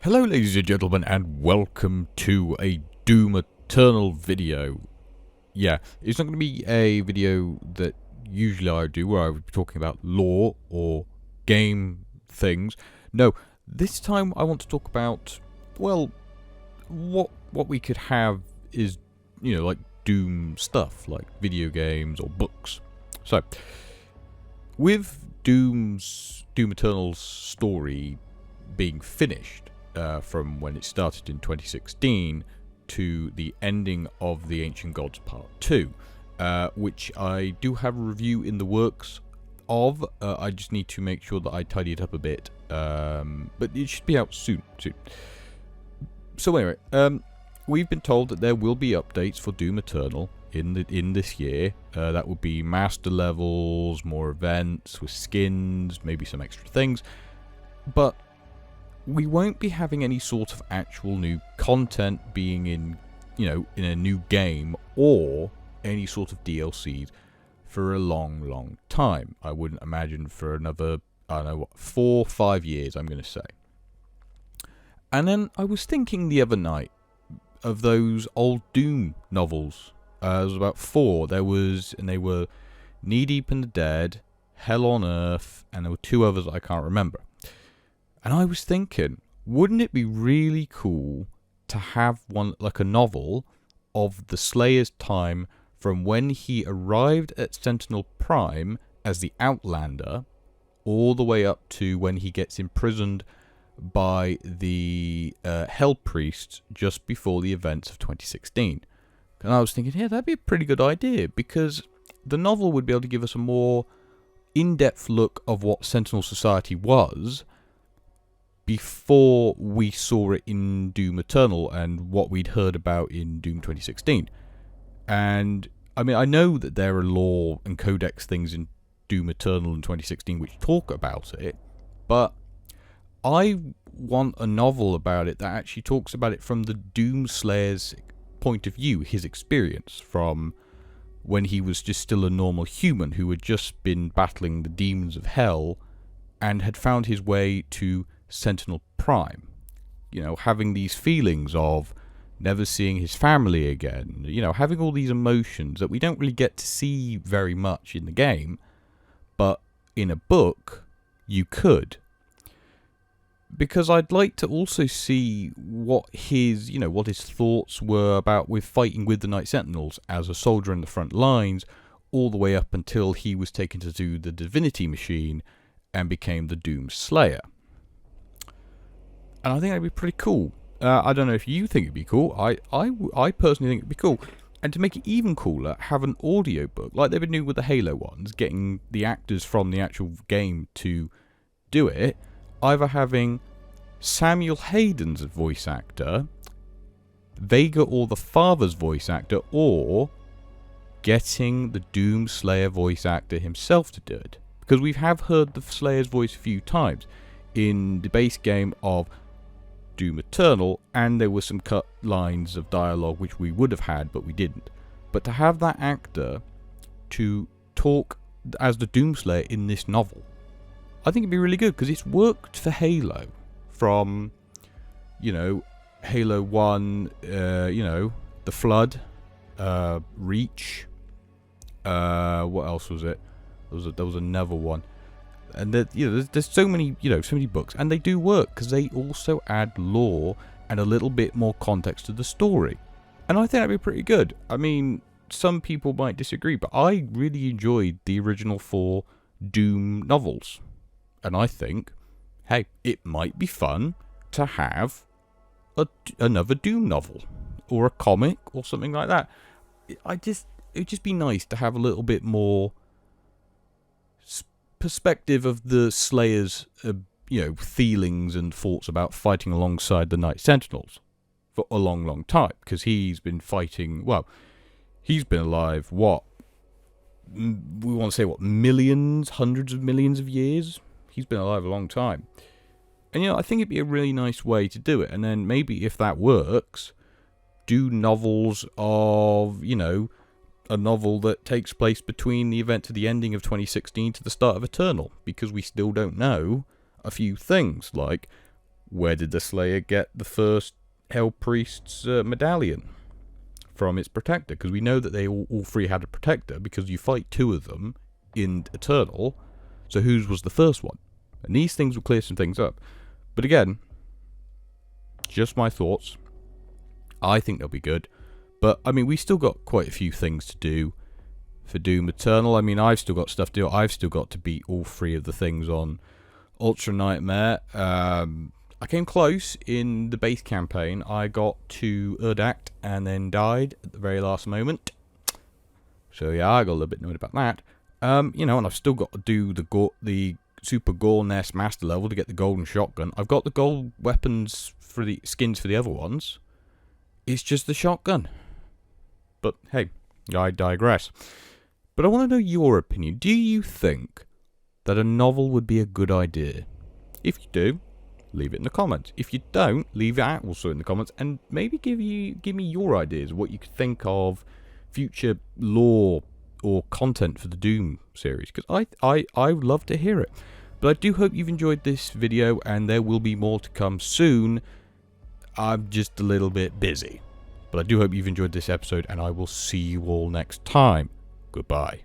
Hello ladies and gentlemen, and welcome to a Doom Eternal video. Yeah, it's not going to be a video that usually I do where I would be talking about lore or game things. No, this time I want to talk about, well, what we could have is, like Doom stuff, like video games or books. So, with Doom Eternal's story being finished, from when it started in 2016 to the ending of The Ancient Gods Part 2, which I do have a review in the works of. I just need to make sure that I tidy it up a bit, but it should be out soon. So anyway, we've been told that there will be updates for Doom Eternal in this year. That would be master levels, more events with skins, maybe some extra things, but we won't be having any sort of actual new content being in a new game or any sort of DLCs for a long time. I wouldn't imagine for another, 4 or 5 years, I'm going to say. And then I was thinking the other night of those old Doom novels. There was about 4. They were Knee Deep in the Dead, Hell on Earth, and there were 2 others that I can't remember. And I was thinking, wouldn't it be really cool to have one, like a novel, of the Slayer's time from when he arrived at Sentinel Prime as the Outlander, all the way up to when he gets imprisoned by the Hell Priests just before the events of 2016. And I was thinking, yeah, that'd be a pretty good idea, because the novel would be able to give us a more in-depth look of what Sentinel Society was before we saw it in Doom Eternal and what we'd heard about in Doom 2016. And, I mean, I know that there are lore and codex things in Doom Eternal in 2016 which talk about it, but I want a novel about it that actually talks about it from the Doom Slayer's point of view, his experience from when he was just still a normal human who had just been battling the demons of hell and had found his way to Sentinel Prime, having these feelings of never seeing his family again, having all these emotions that we don't really get to see very much in the game, but in a book you could. Because I'd like to also see what his thoughts were about with fighting with the Night Sentinels as a soldier in the front lines, all the way up until he was taken to do the Divinity Machine and became the Doom Slayer. And I think that'd be pretty cool. I don't know if you think it'd be cool. I personally think it'd be cool. And to make it even cooler, have an audiobook, like they've been doing with the Halo ones, getting the actors from the actual game to do it. Either having Samuel Hayden's voice actor, Vega or the Father's voice actor, or getting the Doom Slayer voice actor himself to do it. Because we have heard the Slayer's voice a few times in the base game of Doom Eternal, and there were some cut lines of dialogue which we would have had but we didn't. But to have that actor to talk as the Doomslayer in this novel, I think it'd be really good, because it's worked for Halo from Halo 1, The Flood, Reach, what else was it? There was another one. And there's so many, so many books, and they do work because they also add lore and a little bit more context to the story. And I think that'd be pretty good. I mean, some people might disagree, but I really enjoyed the original 4 Doom novels. And I think, hey, it might be fun to have another Doom novel or a comic or something like that. It'd just be nice to have a little bit more perspective of the Slayer's, feelings and thoughts about fighting alongside the Night Sentinels for a long time, because he's been fighting. Well, he's been alive. We want to say millions, hundreds of millions of years. He's been alive a long time, and I think it'd be a really nice way to do it. And then maybe if that works, do novels of a novel that takes place between the event to the ending of 2016 to the start of Eternal, because we still don't know a few things, like Where did the Slayer get the first Hell Priest's medallion? From its protector, because we know that they all three had a protector, because you fight two of them in Eternal, so whose was the first one? And these things will clear some things up. But again, just my thoughts. I think they'll be good. But, I mean, we still got quite a few things to do for Doom Eternal. I mean, I've still got stuff to do. I've still got to beat all three of the things on Ultra Nightmare. I came close in the base campaign. I got to Urdact and then died at the very last moment. So yeah, I got a little bit annoyed about that. You know, and I've still got to do the Super Gore Nest Master level to get the golden shotgun. I've got the gold weapons for the skins for the other ones. It's just the shotgun. But hey, I digress. But I want to know your opinion. Do you think that a novel would be a good idea? If you do, leave it in the comments. If you don't, leave it out also in the comments, and maybe give me your ideas, what you could think of future lore or content for the Doom series, because I would love to hear it. But I do hope you've enjoyed this video, and there will be more to come soon. I'm just a little bit busy. But I do hope you've enjoyed this episode, and I will see you all next time. Goodbye.